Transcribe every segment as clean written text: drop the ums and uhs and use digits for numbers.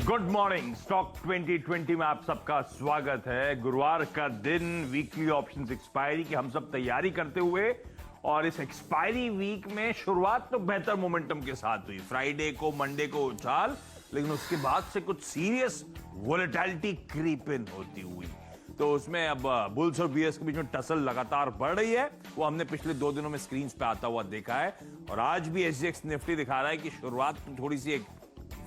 Good morning. Stock 2020 में आप सबका स्वागत है। गुरुवार का दिन, वीकली ऑप्शंस एक्सपायरी की हम सब तैयारी करते हुए, और इस एक्सपायरी वीक में शुरुआत तो बेहतर मोमेंटम के साथ हुई। फ्राइडे को, मंडे को उछाल, लेकिन उसके बाद से कुछ सीरियस वोलेटिलिटी क्रीप इन होती हुई। तो उसमें अब बुल्स और बियर्स के बीच में टसल लगातार बढ़ रही है। वो हमने पिछले 2 दिनों में स्क्रीन पे आता हुआ देखा है, और आज भी एसजीएक्स निफ्टी दिखा रहा है कि शुरुआत थोड़ी सी एक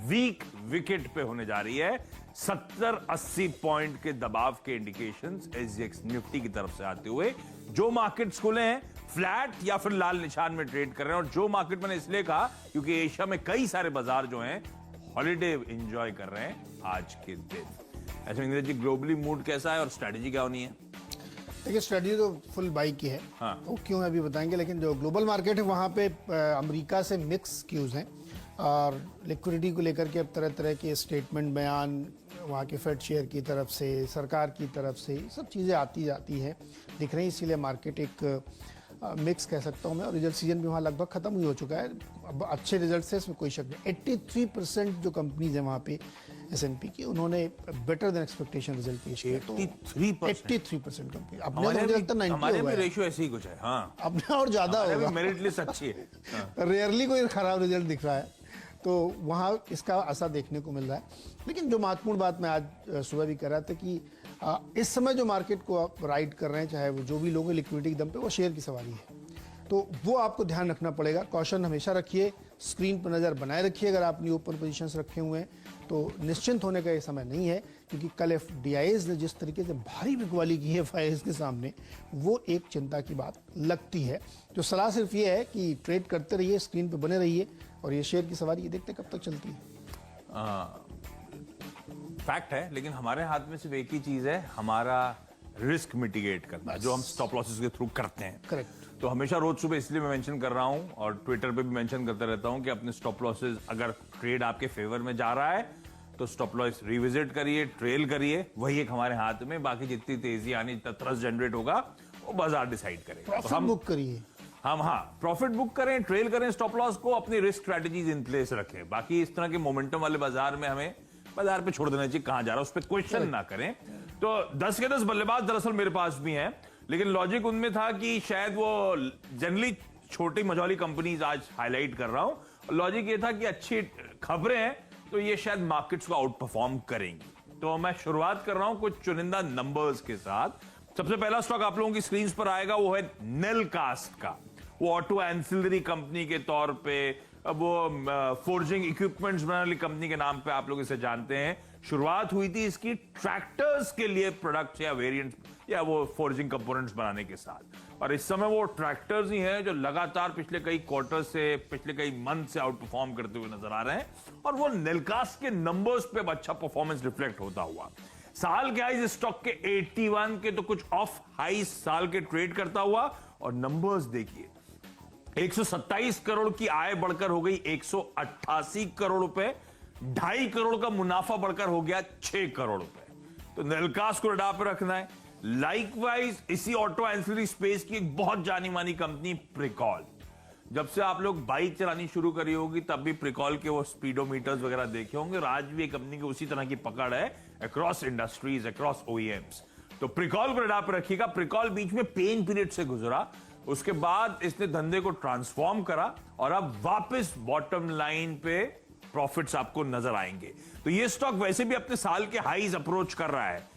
वीक विकेट पे होने जा रही है। 70-80 पॉइंट के दबाव के इंडिकेशंस एसजीएक्स निफ्टी की तरफ से आते हुए। जो मार्केट्स खुले हैं फ्लैट या फिर लाल निशान में ट्रेड कर रहे हैं, और जो मार्केट मैंने इसलिए कहा क्योंकि एशिया में कई सारे बाजार जो हैं हॉलिडे एंजॉय कर रहे हैं आज के दिन। ऐसे इंग्रेज जी, ग्लोबली मूड कैसा है और स्ट्रेटजी क्या होनी है? देखिए, स्ट्रेटजी तो फुल बाई की है। हाँ। वो क्यों है अभी बताएंगे, लेकिन जो ग्लोबल मार्केट है वहाँ पे अमेरिका से मिक्स क्यूज हैं, और लिक्विडिटी को लेकर के अब तरह तरह के स्टेटमेंट, बयान वहाँ के फेड शेयर की तरफ से, सरकार की तरफ से, सब चीज़ें आती जाती हैं, दिख रही हैं। इसीलिए मार्केट एक मिक्स कह सकता हूँ मैं। और रिजल्ट सीजन भी वहाँ लगभग खत्म ही हो चुका है। अब अच्छे रिजल्ट से इसमें कोई शक नहीं। 83% जो कंपनीज हैं वहाँ पे एस&पी की, उन्होंने बेटर देन एक्सपेक्टेशन रिजल्ट पेश किया। 83% कंपनी अपने, मुझे लगता है 90 हमारे होगा भी रेशियो ऐसे ही कुछ है। हाँ, अपने और ज्यादा होगा। मेरिट लिस्ट अच्छी है। हाँ। रेयरली कोई खराब रिजल्ट दिख रहा है, तो वहाँ इसका असर देखने को मिल रहा है। लेकिन जो महत्वपूर्ण बात मैं आज सुबह भी कर रहा था कि इस समय जो मार्केट को आप राइड कर रहे हैं, चाहे वो जो भी लोग हैं लिक्विडिटी के दम पे, वो शेयर की सवारी है। तो वो आपको ध्यान रखना पड़ेगा। कॉशन हमेशा रखिए, स्क्रीन पर नज़र बनाए रखिए। अगर आपने ओपन पोजीशंस रखे हुए हैं तो निश्चिंत होने का ये समय नहीं है, क्योंकि कल एफडीआईज ने जिस तरीके से भारी बिकवाली की है एफआईआईज के सामने, वो एक चिंता की बात लगती है। तो सलाह सिर्फ ये है कि ट्रेड करते रहिए, स्क्रीन पर बने रहिए, और ये शेयर की सवारी ये देखते कब तक चलती है। फैक्ट है, लेकिन हमारे हाथ में सिर्फ एक ही चीज है, हमारा रिस्क मिटिगेट करना, जो हम स्टॉप लॉसेस के थ्रू करते हैं। करेक्ट। तो हमेशा रोज सुबह इसलिए मैं मेंशन कर रहा हूं, और ट्विटर पे भी मेंशन करता रहता हूं, कि अपने स्टॉप लॉसेस, अगर ट्रेड आपके फेवर में जा रहा है तो स्टॉप लॉस रिविजिट करिए, ट्रेल करिए। वही एक हमारे हाथ में। बाकी जितनी तेजी आनी, जितना थ्रस्ट जनरेट होगा, वो बाजार डिसाइड करेगा। प्रॉफिट बुक करिए। हम प्रॉफिट बुक करें, ट्रेल करें स्टॉप लॉस को, अपनी रिस्क स्ट्रेटजीज इन प्लेस रखें। बाकी इस तरह के मोमेंटम वाले बाजार में हमें बाजार पे छोड़ देना चाहिए, कहां जा रहा है उस पर क्वेश्चन ना करें। तो 10 के 10 बल्लेबाज दरअसल मेरे पास भी हैं, लेकिन लॉजिक उनमें था कि शायद वो जनरली छोटी मझौली कंपनीज आज हाईलाइट कर रहा हूं। लॉजिक ये था कि अच्छी खबरें हैं तो ये शायद मार्केट्स को आउट परफॉर्म करेंगी। तो मैं शुरुआत कर रहा हूं कुछ चुनिंदा नंबर्स के साथ। सबसे पहला स्टॉक आप लोगों की स्क्रीन पर आएगा, वो है नेलकास्ट का। वो ऑटो एंसिलरी कंपनी के तौर पे, वो फोर्जिंग इक्विपमेंट्स बनाने वाली कंपनी के नाम पे आप लोग इसे जानते हैं। शुरुआत हुई थी इसकी ट्रैक्टर्स के लिए प्रोडक्ट्स या वेरिएंट्स या वो फोर्जिंग कंपोनेंट्स बनाने के साथ, और इस समय वो ट्रैक्टर्स ही हैं जो लगातार पिछले कई क्वार्टर से, पिछले कई मंथ से आउट परफॉर्म करते हुए नजर आ रहे हैं, और वो नेलकास्ट के नंबर्स पे अच्छा परफॉर्मेंस रिफ्लेक्ट होता हुआ। साल के हाईज स्टॉक के 81 के तो कुछ ऑफ हाई साल के ट्रेड करता हुआ, और नंबर्स देखिए, 127 करोड़ की आय बढ़कर हो गई 188 करोड़ रुपए, 2.5 करोड़ का मुनाफा बढ़कर हो गया 6 करोड़ रुपए। तो नेलकास्ट को रडार पर रखना है। लाइकवाइज इसी ऑटो एंसिलरी स्पेस की एक बहुत जानी मानी कंपनी प्रिकॉल। जब से आप लोग बाइक चलानी शुरू करी होगी तब भी प्रिकॉल के वो स्पीडोमीटर्स वगैरह देखे होंगे, और आज भी कंपनी की उसी तरह की पकड़ है अक्रॉस इंडस्ट्रीज, अक्रॉस ओईएम्स। तो प्रिकॉल को रडार पर रखिएगा। प्रिकॉल बीच में पेन पीरियड से गुजरा, उसके बाद इसने धंधे को ट्रांसफॉर्म करा, और अब वापस बॉटम लाइन पे प्रॉफिट्स आपको नजर आएंगे। तो ये स्टॉक वैसे भी अपने साल के हाईज अप्रोच कर रहा है,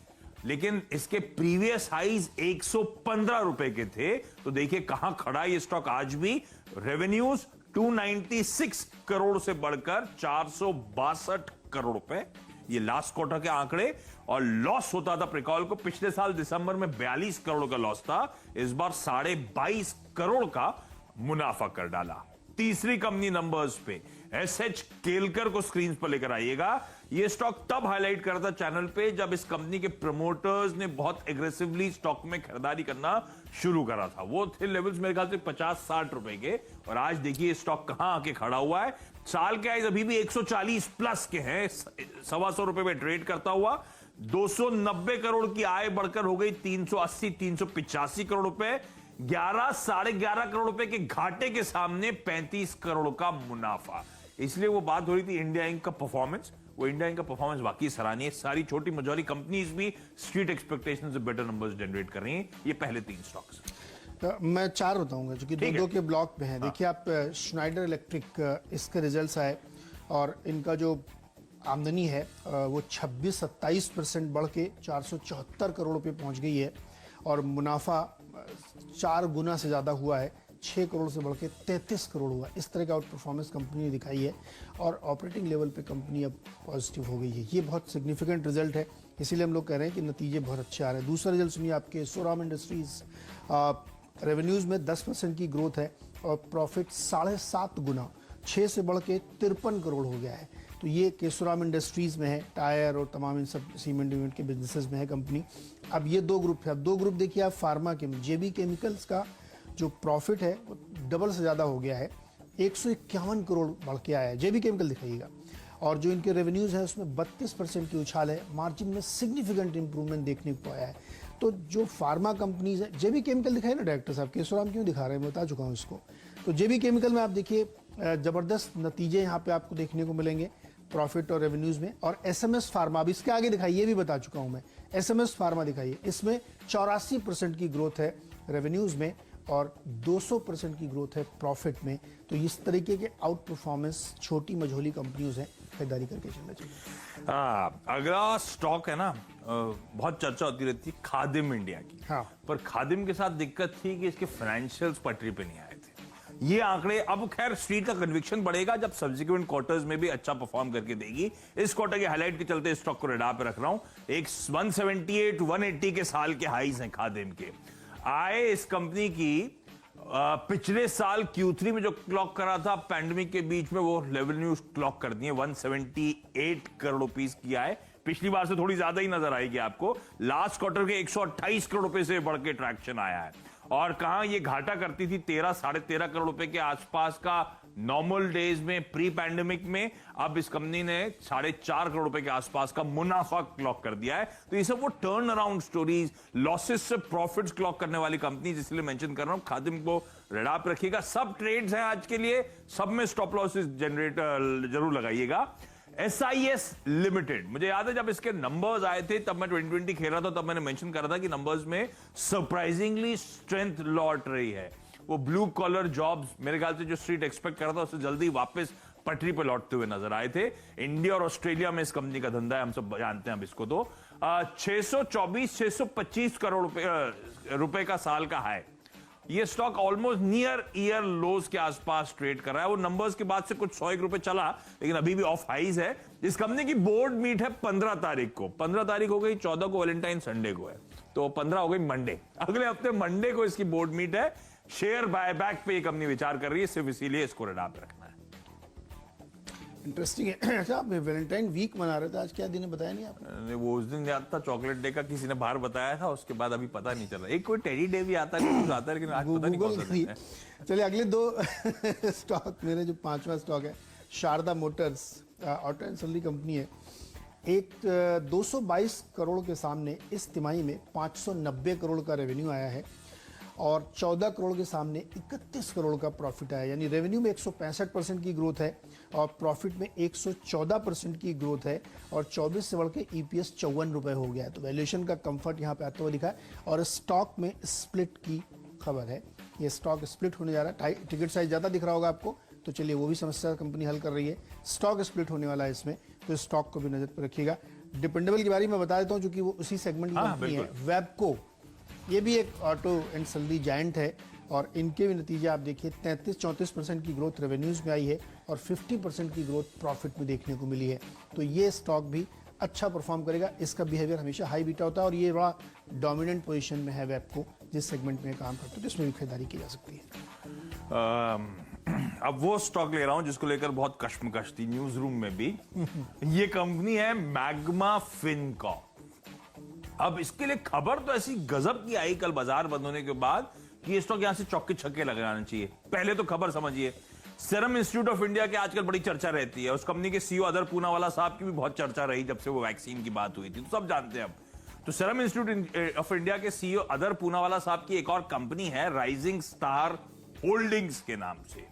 लेकिन इसके प्रीवियस हाईज 115 रुपए के थे। तो देखिए कहां खड़ा ये स्टॉक आज भी। रेवेन्यूज 296 करोड़ से बढ़कर 462 करोड़ रुपए, ये लास्ट क्वार्टर के आंकड़े। और लॉस होता था प्रिकॉल को, पिछले साल दिसंबर में 42 करोड़ का लॉस था, इस बार 22.5 करोड़ का मुनाफा कर डाला। तीसरी कंपनी नंबर्स पे एसएच केलकर को स्क्रीन पर लेकर आइएगा। यह स्टॉक तब हाईलाइट करा था चैनल पे जब इस कंपनी के प्रमोटर्स ने बहुत एग्रेसिवली स्टॉक में खरीदारी करना शुरू करा था। वो थे लेवल्स मेरे ख्याल से 50-60 रुपए के, और आज देखिए स्टॉक कहां आके खड़ा हुआ है। साल के आइज अभी भी 140 प्लस के हैं, 125 रुपए में ट्रेड करता हुआ। 290 करोड़ की आय बढ़कर हो गई 380-385 करोड़ रुपए। 11 साढ़े 11 करोड़ रुपए के घाटे के सामने 35 करोड़ का मुनाफा। इसलिए वो बात हो रही थी इंडिया इंक का परफॉर्मेंस, वो इंडिया इंक का परफॉर्मेंस वाकई सराहनीय। सारी छोटी मझोली कंपनीज भी स्ट्रीट एक्सपेक्टेशंस से बेटर नंबर्स जनरेट कर रही हैं। ये पहले 3 स्टॉक्स। मैं 4 बताऊंगा जो कि दो के ब्लॉक में है। देखिए आप श्नाइडर इलेक्ट्रिक, इसके रिजल्ट्स आए और इनका जो आमदनी है वो 26-27% बढ़ के 474 करोड़ रुपए पहुंच गई है और मुनाफा 4 गुना से ज़्यादा हुआ है, 6 करोड़ से बढ़ के 33 करोड़ हुआ। इस तरह का आउट परफॉर्मेंस कंपनी ने दिखाई है और ऑपरेटिंग लेवल पे कंपनी अब पॉजिटिव हो गई है। ये बहुत सिग्निफिकेंट रिजल्ट है, इसीलिए हम लोग कह रहे हैं कि नतीजे बहुत अच्छे आ रहे हैं। दूसरा रिजल्ट सुनिए आपके केशोराम इंडस्ट्रीज, रेवेन्यूज़ में 10% की ग्रोथ है और प्रॉफिट 7.5 गुना, 6 से बढ़ के 53 करोड़ हो गया है। तो ये केशोराम इंडस्ट्रीज में है, टायर और तमाम इन सब सीमेंट वीमेंट के बिजनेसेस में है कंपनी। अब ये 2 ग्रुप है। अब 2 ग्रुप देखिए आप, फार्मा के जेबी केमिकल्स का जो प्रॉफिट है वो डबल से ज़्यादा हो गया है, 151 करोड़ बढ़ के आया है। जेबी केमिकल दिखाइएगा, और जो इनके रेवेन्यूज़ है उसमें 32% की उछाल है, मार्जिन में सिग्निफिकेंट इंप्रूवमेंट देखने को आया है। तो जो फार्मा कंपनीज है, जेबी केमिकल दिखाई ना डायरेक्टर साहब, केशोराम क्यों दिखा रहे हैं, मैं बता चुका हूँ इसको। तो जेबी केमिकल में आप देखिए ज़बरदस्त नतीजे यहाँ पे आपको देखने को मिलेंगे प्रॉफिट और रेवेन्यूज़ में। और एसएमएस फार्मा, अब इसके आगे दिखाइए, ये भी बता चुका हूँ मैं। एसएमएस फार्मा दिखाइए, इसमें 84% की ग्रोथ है रेवेन्यूज़ में और 200% की ग्रोथ है प्रॉफिट में। तो इस तरीके के आउट परफॉर्मेंस छोटी मझोली कंपनीज हैं, खरीदारी करके चलना चाहिए। अगला स्टॉक है ना, बहुत चर्चा होती रहती है खादिम इंडिया की। हाँ। पर खादिम के साथ दिक्कत थी कि इसके फाइनेंशियल्स पटरी पे नहीं आए थे। ये आंकड़े अब खैर स्ट्रीट का कन्विक्शन बढ़ेगा जब सब्सिक्वेंट क्वार्टर्स में भी अच्छा परफॉर्म करके देगी। इस क्वार्टर के हाईलाइट के चलते स्टॉक को रडार पे रख रहा हूं। एक 178-180 के साल के हाईज हैं खादिम के। आए इस कंपनी की पिछले साल Q3 में जो क्लॉक करा था पैंडेमिक के बीच में, वो रेवेन्यू क्लॉक कर दिए 178 करोड़ रुपीस किया है। पिछली बार से थोड़ी ज्यादा ही नजर आएगी आपको। लास्ट क्वार्टर के 128 करोड़ रुपए से बढ़ के ट्रैक्शन आया है। और कहां ये घाटा करती थी 13-13.5 करोड़ रुपए के आसपास का नॉर्मल डेज में, प्री पैंडेमिक में। अब इस कंपनी ने 4.5 करोड़ रुपए के आसपास का मुनाफा क्लॉक कर दिया है। तो ये सब वो टर्न अराउंड स्टोरीज, लॉसेस से प्रॉफिट्स क्लॉक करने वाली कंपनी, इसलिए मेंशन कर रहा हूं। खादिम को रडार पे रखिएगा। सब ट्रेड्स हैं आज के लिए, सब में स्टॉप लॉसेस जनरेट जरूर लगाइएगा। SIS लिमिटेड, मुझे याद है जब इसके नंबर्स आए थे तब मैं 2020 खेल रहा था, तब मैंने मेंशन करा था कि नंबर्स में सरप्राइजिंगली स्ट्रेंथ लौट रही है। वो ब्लू कॉलर जॉब्स मेरे ख्याल से जो स्ट्रीट एक्सपेक्ट कर रहा था उससे जल्दी वापस पटरी पर लौटते हुए नजर आए थे। इंडिया और ऑस्ट्रेलिया में इस कंपनी का धंधा है, हम सब जानते हैं अब इसको। तो 624-625 करोड़ रुपए का साल का हाई। ये स्टॉक ऑलमोस्ट नियर ईयर लोज के आसपास ट्रेड कर रहा है। वो नंबर्स के बाद से कुछ 100 रुपए चला, लेकिन अभी भी ऑफ हाइज है। इस कंपनी की बोर्ड मीट है 15 तारीख को। 15 तारीख हो गई, 14 को वैलेंटाइन संडे को है, तो 15 हो गई मंडे। अगले हफ्ते मंडे को इसकी बोर्ड मीट है। शेयर बायबैक पे ये कंपनी विचार कर रही है, सिर्फ इसीलिए इसको रडार पे रखना है। इंटरेस्टिंग है। अच्छा, आप वैलेंटाइन वीक मना रहे थे, आज क्या दिन है बताया नहीं आपने? वो उस दिन याद था चॉकलेट डे का, किसी ने बाहर बताया था, उसके बाद अभी पता नहीं चल रहा। एक कोई टेडी डे भी आता है, कुछ आता है, लेकिन आज पता नहीं कौन सा दिन है। चलिए अगले 2 स्टॉक, मेरे जो 5वां स्टॉक है Sharda Motors, auto ancillary company है। एक 222 करोड़ के सामने इस तिमाही में 590 करोड़ का रेवेन्यू आया है और 14 करोड़ के सामने 31 करोड़ का प्रॉफिट आया। यानी रेवेन्यू में 165% की ग्रोथ है और प्रॉफिट में 114% की ग्रोथ है और 24 से बढ़ के EPS 54 रुपये हो गया है। तो वैल्यूएशन का कंफर्ट यहाँ पे आता हुआ दिखा है। और स्टॉक में स्प्लिट की खबर है, ये स्टॉक स्प्लिट होने जा रहा है। टिकट साइज ज़्यादा दिख रहा होगा आपको, तो चलिए वो भी समस्या कंपनी हल कर रही है। स्टॉक स्प्लिट होने वाला है इसमें, तो स्टॉक को भी नजर पर रखिएगा। डिपेंडेबल के बारे में बता देता हूँ, चूंकि वो उसी सेगमेंट की कंपनी है। वेबको, ये भी एक ऑटो एंड सैलरी जायंट है और इनके भी नतीजे आप देखिए 33-34% की ग्रोथ रेवेन्यूज़ में आई है और 50% की ग्रोथ प्रॉफिट में देखने को मिली है। तो ये स्टॉक भी अच्छा परफॉर्म करेगा। इसका बिहेवियर हमेशा हाई बीटा होता है और ये बड़ा डोमिनेंट पोजीशन में है वेबको, जिस सेगमेंट में काम करते हैं, तो इसमें भी खरीदारी की जा सकती है। अब वो स्टॉक ले रहा हूं जिसको लेकर बहुत कश्मकश थी न्यूज रूम में भी। ये कंपनी है मैग्मा फिनकॉर्प। अब इसके लिए खबर तो ऐसी गजब की आई कल बाजार बंद होने के बाद कि ये स्टॉक यहां से चौके छक्के लगाना चाहिए। पहले तो खबर समझिए, सीरम इंस्टीट्यूट ऑफ इंडिया की आजकल बड़ी चर्चा रहती है। उस कंपनी के CEO अदर पूनावाला साहब की भी बहुत चर्चा रही जब से वो वैक्सीन की बात हुई थी, तो सब जानते हैं अब। तो सीरम इंस्टीट्यूट ऑफ इंडिया के CEO अदर पूनावाला साहब की एक और कंपनी है राइजिंग स्टार होल्डिंग्स के नाम से।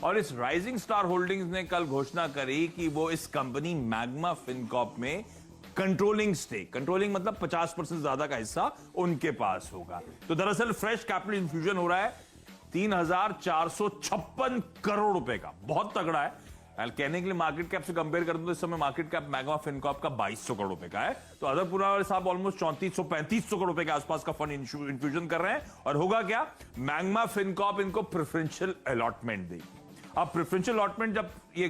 और इस राइजिंग स्टार होल्डिंग्स ने कल घोषणा करी कि वो इस कंपनी मैग्मा फिनकॉर्प में कंट्रोलिंग मतलब 50% ज्यादा का हिस्सा उनके पास होगा। तो दरअसल फ्रेश कैपिटल इन्फ्यूजन हो रहा है 3,456 करोड़ रुपए का, बहुत तगड़ा है। कहने के लिए मार्केट कैप से कंपेयर कर दूं तो इस समय मार्केट कैप मैग्मा फिनकॉर्प का 2200 करोड़ रुपए का है। तो अदर पूनावाला साहब ऑलमोस्ट 3400-3500 करोड़ रुपए के आसपास का फंड इन्फ्यूजन कर रहे हैं। और होगा क्या, मैग्मा फिनकॉर्प इनको प्रेफरेंशियल अलॉटमेंट देगी। अब प्रेफरेंशियल अलॉटमेंट जब ये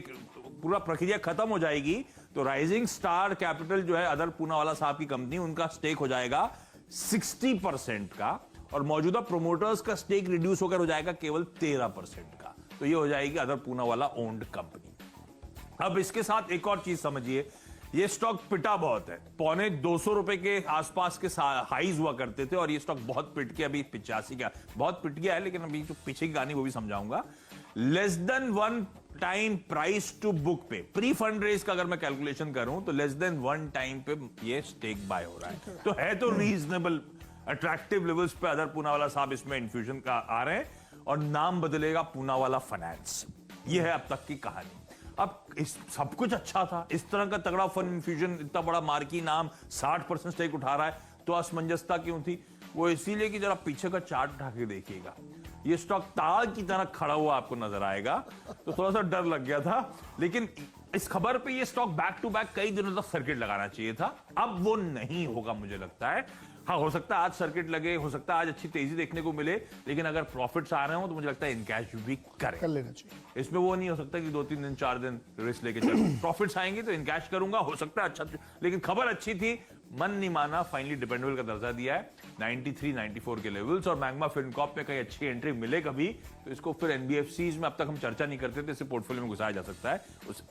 पूरा प्रक्रिया खत्म हो जाएगी तो राइजिंग स्टार कैपिटल जो है अदर पूनावाला साहब की कंपनी, उनका स्टेक हो जाएगा 60% का और मौजूदा प्रोमोटर्स का स्टेक रिड्यूस होकर हो जाएगा केवल 13% का। तो ये हो जाएगी अदर पूनावाला ओन्ड कंपनी। अब इसके साथ एक और चीज समझिए, ये स्टॉक पिटा बहुत है, 250 रुपए के आसपास के हाईज हुआ करते थे और ये स्टॉक बहुत पिट के अभी 85 का बहुत पिट गया है। लेकिन अभी जो पीछे की कहानी वो भी समझाऊंगा। Less than 1 time price to book पे, प्री फंड रेज का अगर मैं कैलकुलेशन करूं तो लेस देन 1 टाइम पे ये स्टेक बाय हो रहा है। तो है तो रीजनेबल अट्रैक्टिव लेवल्स पे अदर पूनावाला साहब इसमें इन्फ्यूजन का आ रहे हैं और नाम बदलेगा पूनावाला फाइनेंस। ये है अब तक की कहानी। अब इस सब कुछ अच्छा था, इस तरह का तगड़ा फंड इन्फ्यूजन, इतना बड़ा मार्की नाम 60% स्टेक उठा रहा है, तो असमंजसता क्यों थी? वो इसीलिए कि जरा पीछे का चार्ट उठा के देखिएगा, ये स्टॉक ताड़ की तरह खड़ा हुआ आपको नजर आएगा। तो थोड़ा सा डर लग गया था, लेकिन इस खबर पे ये स्टॉक बैक टू बैक कई दिनों तक सर्किट लगाना चाहिए था। अब वो नहीं होगा मुझे लगता है। हाँ, हो सकता है आज सर्किट लगे, हो सकता है आज अच्छी तेजी देखने को मिले, लेकिन अगर प्रॉफिट्स आ रहे हो तो मुझे लगता है इनकैश भी कर लेना चाहिए। इसमें वो नहीं हो सकता कि 2-3 दिन 4 दिन रिस्क लेके चलो। प्रॉफिट्स आएंगे तो इनकैश करूंगा, हो सकता है अच्छा, लेकिन खबर अच्छी थी, मन नहीं माना, फाइनली डिपेंडेबल का दर्जा दिया है 93-94 के लेवल्स। और मैग्मा फिनकॉर्प में कहीं अच्छी एंट्री मिले कभी तो इसको फिर एनबीएफसीज में अब तक हम चर्चा नहीं करते थे, इसे पोर्टफोलियो में घुसाया जा सकता है उस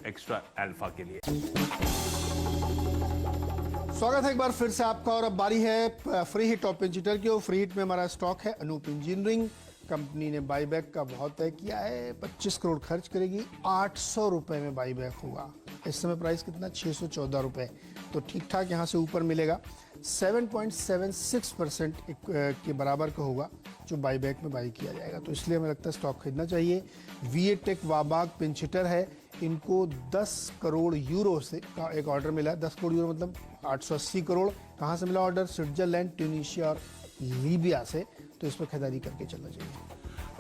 एक्स्ट्रा अल्फा के लिए। स्वागत है एक बार फिर से आपका। और अब बारी है फ्री हिट टॉप इंजीनियर की। फ्री हिट में हमारा स्टॉक है अनूप इंजीनियरिंग। कंपनी ने बाईबैक का बहुत तय किया है, 25 करोड़ खर्च करेगी, 800 रुपए में बाईबैक होगा। इस समय प्राइस कितना, 614 रुपए। तो ठीक ठाक यहाँ से ऊपर मिलेगा। 7.76% के बराबर का होगा जो बाईबैक में बाई किया जाएगा। तो इसलिए हमें लगता है स्टॉक खरीदना चाहिए। वीए टेक वाबाग पिंचिटर है, इनको 10 करोड़ यूरो से का एक ऑर्डर मिला है। 10 करोड़ यूरो मतलब 880 करोड़। कहाँ से मिला ऑर्डर? स्विट्जरलैंड, ट्यूनीशिया और लीबिया से। तो इस पर खरीदारी करके चलना चाहिए।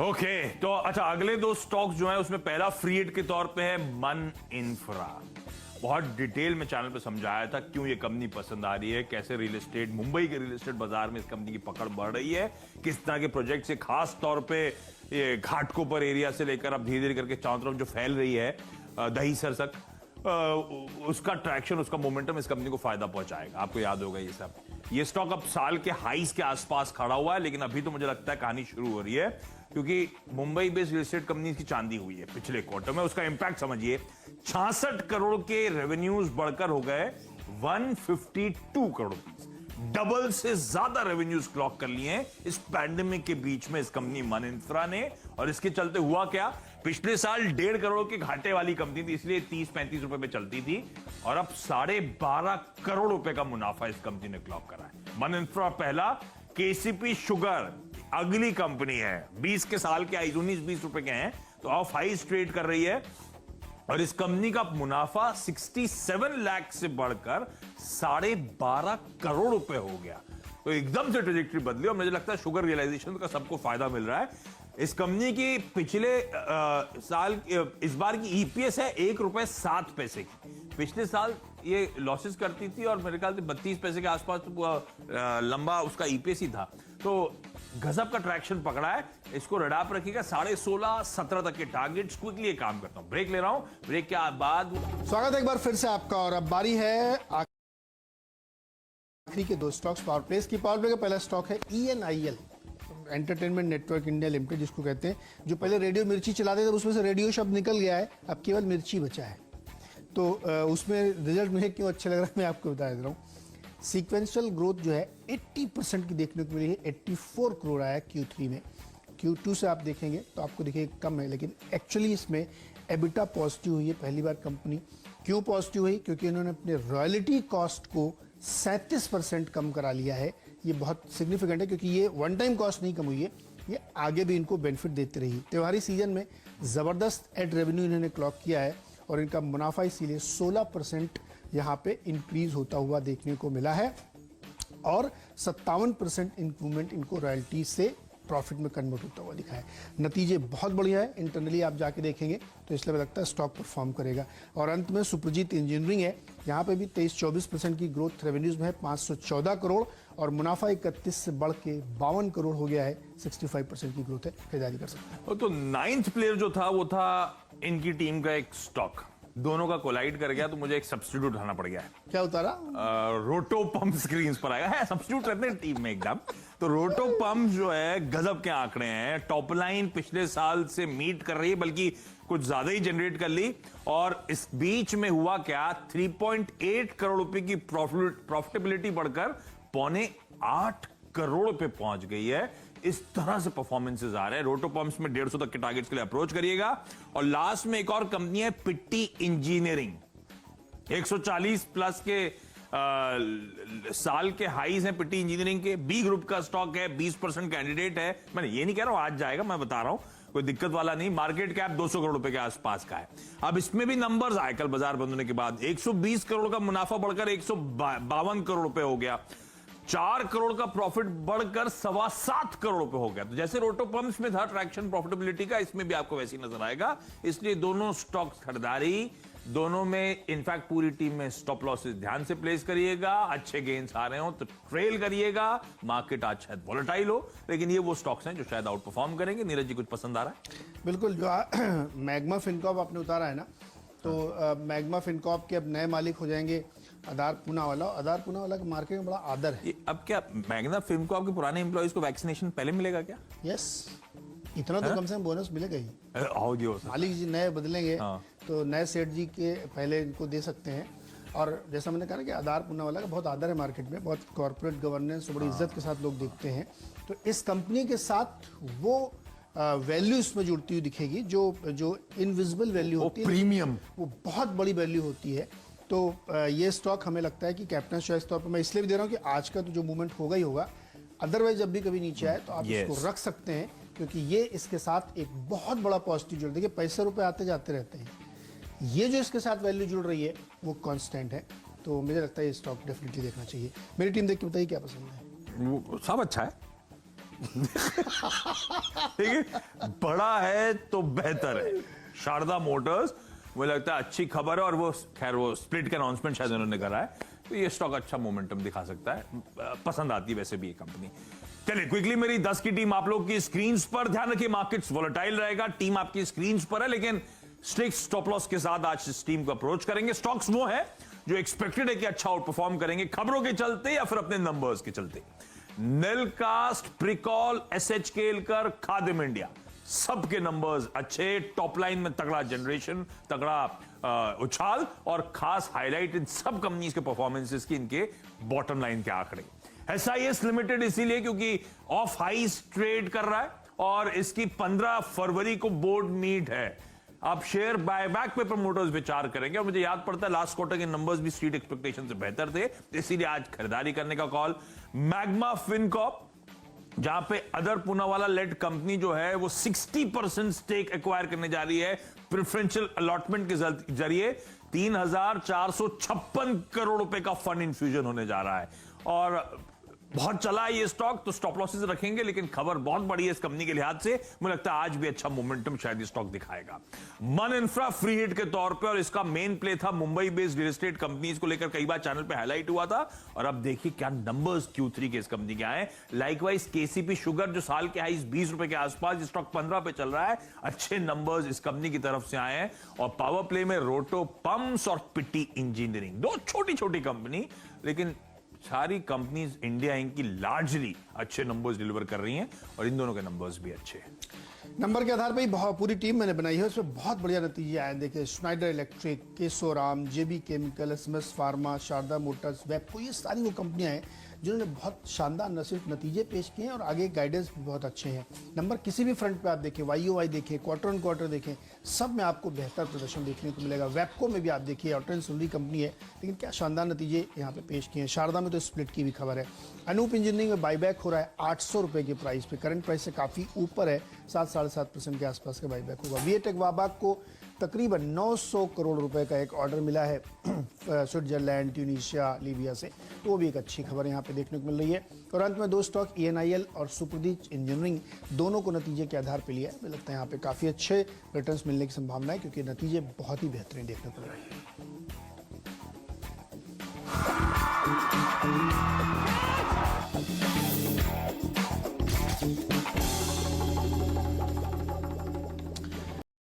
ओके, तो अच्छा, अगले 2 स्टॉक जो है उसमें पहला फ्री हिट के तौर पे है मन इंफ्रा। बहुत डिटेल में चैनल पे समझाया था क्यों ये कंपनी पसंद आ रही है, कैसे रियल एस्टेट, मुंबई के रियल एस्टेट बाजार में इस कंपनी की पकड़ बढ़ रही है, किस तरह के प्रोजेक्ट से, खास तौर पे ये घाटकोपर एरिया से लेकर अब धीरे धीरे करके चारों तरफ जो फैल रही है दही सरसक, उसका ट्रैक्शन, उसका मोमेंटम इस कंपनी को फायदा पहुंचाएगा। आपको याद होगा ये सब। ये स्टॉक अब साल के हाईज के आसपास खड़ा हुआ है, लेकिन अभी तो मुझे लगता है कहानी शुरू हो रही है, क्योंकि Mumbai based real estate company की चांदी हुई है पिछले क्वार्टर में। उसका इंपैक्ट समझिए, 66 करोड़ के रेवेन्यूज बढ़कर हो गए 152 करोड़ रुपीस। डबल से ज्यादा रेवेन्यूज क्लॉक कर लिए हैं इस पैंडेमिक के बीच में इस कंपनी मन इंफ्रा ने। और इसके चलते हुआ क्या, पिछले साल 1.5 करोड़ के घाटे वाली कंपनी थी, इसलिए 30-35 रुपए पे चलती थी, और अब 12.5 करोड़ रुपए का मुनाफा इस कंपनी ने क्लॉक करा है। मन इंफ्रा पहला, केसीपी शुगर अगली कंपनी है, 20 के साल के 19-20 रुपए के हैं, तो ऑफ हाइज ट्रेड कर रही है और इस कंपनी का मुनाफा 67 लाख से बढ़कर 12.5 करोड़ रुपए हो गया। तो एकदम से ट्रेजेक्टरी बदली और मुझे लगता है शुगर रियलाइजेशन का सबको फायदा मिल रहा है। इस कंपनी की पिछले साल, इस बार की ईपीएस है 1 रुपए 7 पैसे की। पिछले साल ये लॉसेस करती थी और मेरे ख्याल से 32 पैसे के आसपास लंबा उसका ईपीएस ही था। तो गजब का ट्रैक्शन पकड़ा है, इसको रडाप रखिएगा। 16.5-17 तक के टारगेट्स। क्विकली एक काम करता हूं, ब्रेक ले रहा हूं, ब्रेक के बाद स्वागत है एक बार फिर से आपका। और अब बारी है आखिरी के 2 स्टॉक्स पावर प्लेस की। पावर प्ले का पहला स्टॉक है ENIL, entertainment network India limited जिसको कहते हैं, जो पहले रेडियो मिर्ची चलाते थे, उसमें से रेडियो शब्द निकल गया है, अब केवल मिर्ची बचा है। तो उसमें रिजल्ट मुझे क्यों अच्छा लग रहा है मैं आपको बता दे रहा हूँ। सीक्वेंशियल ग्रोथ जो है 80% की देखने को मिली है, 84 करोड़ आया Q3 में। Q2 से आप देखेंगे तो आपको देखिए कम है, लेकिन एक्चुअली इसमें एबिटा पॉजिटिव हुई है पहली बार कंपनी। क्यों पॉजिटिव हुई? क्योंकि इन्होंने अपने रॉयल्टी कॉस्ट को 37% कम करा लिया है। ये बहुत सिग्निफिकेंट है, क्योंकि ये वन टाइम कॉस्ट नहीं कम हुई है, ये आगे भी इनको बेनिफिट देती रही। त्योहारी सीजन में ज़बरदस्त एड रेवेन्यू इन्होंने क्लॉक किया है और इनका मुनाफा इसीलिए 16% यहाँ पे इंक्रीज होता हुआ देखने को मिला है और 57% इंक्रीमेंट इनको रॉयल्टी से प्रॉफिट में कन्वर्ट होता हुआ दिखा है। नतीजे बहुत बढ़िया है, इंटरनली आप जाके देखेंगे तो इसलिए मुझे लगता है स्टॉक परफॉर्म करेगा। और अंत में सुप्रजीत इंजीनियरिंग है, यहाँ पे भी 23-24% की ग्रोथ रेवेन्यूज में है, 514 करोड़ और मुनाफा 31 से बढ़ के 52 करोड़ हो गया है, 65% की ग्रोथ है, खरीदारी कर सकते हैं। तो 9th प्लेयर जो था वो था इनकी टीम का एक स्टॉक, दोनों का कोलाइड कर गया तो मुझे एक सब्स्टिट्यूट उठाना पड़ गया है। क्या उतारा? रोटो पंप स्क्रीन पर आएगा है, सब्स्टिट्यूट रहते हैं टीम में एकदम। तो रोटो पंप जो है गजब के आंकड़े हैं, टॉप लाइन पिछले साल से मीट कर रही है, बल्कि कुछ ज्यादा ही जनरेट कर ली। और इस बीच में हुआ क्या, 3.8 करोड़ रुपए की प्रॉफिटेबिलिटी बढ़कर 7.8 करोड़ पे पहुंच गई है। इस तरह से परफॉर्मेंसेस आ रहे हैं। रोटो पंप्स में 150 तक के टारगेट्स के लिए अप्रोच करिएगा। और लास्ट में एक और कंपनी है पिट्टी इंजीनियरिंग, 140 प्लस के साल के हाईज हैं पिट्टी इंजीनियरिंग के। बी ग्रुप का स्टॉक है, 20% कैंडिडेट है। मैंने ये नहीं कह रहा हूं आज जाएगा, मैं बता रहा हूं कोई दिक्कत वाला नहीं। मार्केट कैप 200 करोड़ रुपए के आसपास का है। अब इसमें भी नंबर्स आए कल बाजार बंद होने के बाद, 120 करोड़ का मुनाफा बढ़कर 152 करोड़ रुपए हो गया, 4 करोड़ का प्रॉफिट बढ़कर 7.25 करोड़ रुपए हो गया। तो जैसे रोटो पंप्स में था ट्रैक्शन प्रॉफिटेबिलिटी का, इसमें भी आपको वैसी नजर आएगा। इसलिए दोनों स्टॉक्स खरीदारी, दोनों में इनफैक्ट पूरी टीम में स्टॉप लॉसेस ध्यान से प्लेस करिएगा। अच्छे गेन्स आ रहे हो तो ट्रेल करिएगा। मार्केट आज शायद वॉलेटाइल हो, लेकिन ये वो स्टॉक्स हैं जो शायद आउट परफॉर्म करेंगे। नीरज जी कुछ पसंद आ रहा है? बिल्कुल, जो मैग्मा फिनकॉर्प आपने उतारा है ना, तो मैग्मा फिनकॉर्प के अब नए मालिक हो जाएंगे आधार पूनावाला। आधार पूनावाला के मार्केट में बड़ा आदर है। अब क्या मैग्ना फिनकॉर्प के पुराने एम्प्लॉइज को वैक्सीनेशन पहले मिलेगा क्या? यस, इतना तो कम से कम बोनस मिलेगा ही। मालिक जी नए बदलेंगे तो नए सेठ जी के पहले इनको दे सकते हैं। और जैसा मैंने कहा ना कि आधार पूनावाला का बहुत आदर है मार्केट में, बहुत कॉर्पोरेट गवर्नेंस बड़ी इज्जत के साथ लोग देखते हैं। तो इस कंपनी के साथ वो वैल्यू इसमें जुड़ती हुई दिखेगी जो इनविजिबल वैल्यू होती है, प्रीमियम, वो बहुत बड़ी वैल्यू होती है। तो ये स्टॉक हमें लगता है कि कैप्टन चॉइस तौर पर मैं इसलिए भी दे रहा हूँ कि आज का तो जो मूवमेंट होगा ही होगा, अदरवाइज जब भी कभी नीचे आए तो आप इसको रख सकते हैं, क्योंकि ये इसके साथ एक बहुत बड़ा पॉजिटिव जुड़, देखिए पैसे रुपए आते जाते रहते हैं, ये जो इसके साथ वैल्यू जुड़ रही है वो कांस्टेंट है। तो मुझे लगता है ये स्टॉक डेफिनेटली देखना चाहिए। मेरी टीम देख के बताइए क्या पसंद है। सब अच्छा है। ठीक है, बड़ा है तो बेहतर है। शारदा मोटर्स मुझे लगता है अच्छी खबर है, और वो खैर वो स्प्लिट का अनाउंसमेंट शायद उन्होंने करा है, तो ये स्टॉक अच्छा मोमेंटम दिखा सकता है। पसंद आती है वैसे भी ये कंपनी। चलिए क्विकली मेरी 10 की टीम आप लोग की स्क्रीन पर, ध्यान रखिए मार्केट्स वोलेटाइल रहेगा, टीम आपकी स्क्रीन पर है, लेकिन स्ट्रिक्ट स्टॉप लॉस के साथ आज इस टीम को अप्रोच करेंगे। स्टॉक्स वो है जो एक्सपेक्टेड है कि अच्छा आउट परफॉर्म करेंगे, खबरों के चलते या फिर अपने नंबर्स के चलते। नेलकास्ट, प्रिकॉल, एसएच केलकर, खादिम इंडिया, सबके नंबर्स अच्छे, टॉप लाइन में तगड़ा जनरेशन, तगड़ा उछाल, और खास हाईलाइट इन सब कंपनीज के परफॉर्मेंसेस की इनके बॉटम लाइन के आंकड़े। SIS लिमिटेड इसीलिए क्योंकि ऑफ हाइस ट्रेड कर रहा है और इसकी 15 फरवरी को बोर्ड मीट है। आप शेयर बायबैक पे प्रमोटर्स विचार करेंगे, और मुझे याद पड़ता है लास्ट क्वार्टर के नंबर्स भी स्ट्रीट एक्सपेक्टेशन से बेहतर थे, इसीलिए आज खरीदारी करने का कॉल। मैग्मा फिनकॉर्प, जहां पे अदर पूनावाला लेड कंपनी जो है वो 60% स्टेक एक्वायर करने जा रही है प्रेफरेंशियल अलॉटमेंट के जरिए। 3,456 करोड़ रुपए का फंड इंफ्यूजन होने जा रहा है, और बहुत चला है ये स्टॉक, तो स्टॉप लॉसेस रखेंगे, लेकिन खबर बहुत बड़ी है इस कंपनी के लिहाज से। मुझे लगता है आज भी अच्छा मोमेंटम शायद ये स्टॉक दिखाएगा। मन इंफ्रा फ्री हिट के तौर पे, और इसका मेन प्ले था Mumbai based real estate companies को लेकर, कई बार चैनल पे हाईलाइट हुआ था, और अब देखिए क्या नंबर्स Q3 के इस कंपनी के आए। लाइकवाइज केसीपी शुगर जो साल के हाईज 20 रुपए के आसपास, स्टॉक 15 पे चल रहा है, अच्छे नंबर्स इस कंपनी की तरफ से आए हैं। और पावर प्ले में रोटो पंप्स और पिट्टी इंजीनियरिंग, दो छोटी छोटी कंपनी, लेकिन सारी कंपनीज इंडिया इंक की लार्जली अच्छे नंबर्स डिलीवर कर रही हैं, और इन दोनों के नंबर्स भी अच्छे हैं। नंबर के आधार पर ही बहुत पूरी टीम मैंने बनाई है, उसमें बहुत बढ़िया नतीजे आए। देखिए Schneider Electric, Kesoram, JB Chemical, SMS Pharma, Sharda Motors, Wabco, ये सारी वो कंपनियां हैं जिन्होंने बहुत शानदार न सिर्फ नतीजे पेश किए हैं और आगे गाइडेंस भी बहुत अच्छे हैं। नंबर किसी भी फ्रंट पे आप देखें, YoY देखें, क्वार्टर ऑन क्वार्टर देखें, सब में आपको बेहतर प्रदर्शन देखने को मिलेगा। वेबको में भी आप देखिए, ऑटो सुनरी कंपनी है लेकिन क्या शानदार नतीजे यहाँ पे पेश किए हैं। शारदा में तो स्प्लिट की भी खबर है। अनूप इंजीनियरिंग में बाईबैक हो रहा है 800 रुपये के प्राइस पे, करंट प्राइस से काफ़ी ऊपर है, 7-7.5% के आसपास का बाईबैक होगा। वीएटेक वाबाक को तकरीबन 900 करोड़ रुपए का एक ऑर्डर मिला है स्विट्जरलैंड, ट्यूनीशिया, लीबिया से, तो वो भी एक अच्छी खबर यहाँ पे देखने को मिल रही है। और अंत में दो स्टॉक ENIL और सुप्रदीप इंजीनियरिंग दोनों को नतीजे के आधार पर लिया है। मुझे लगता है यहाँ पे काफ़ी अच्छे रिटर्न्स मिलने की संभावना है क्योंकि नतीजे बहुत ही बेहतरीन देखने को मिल रहे हैं।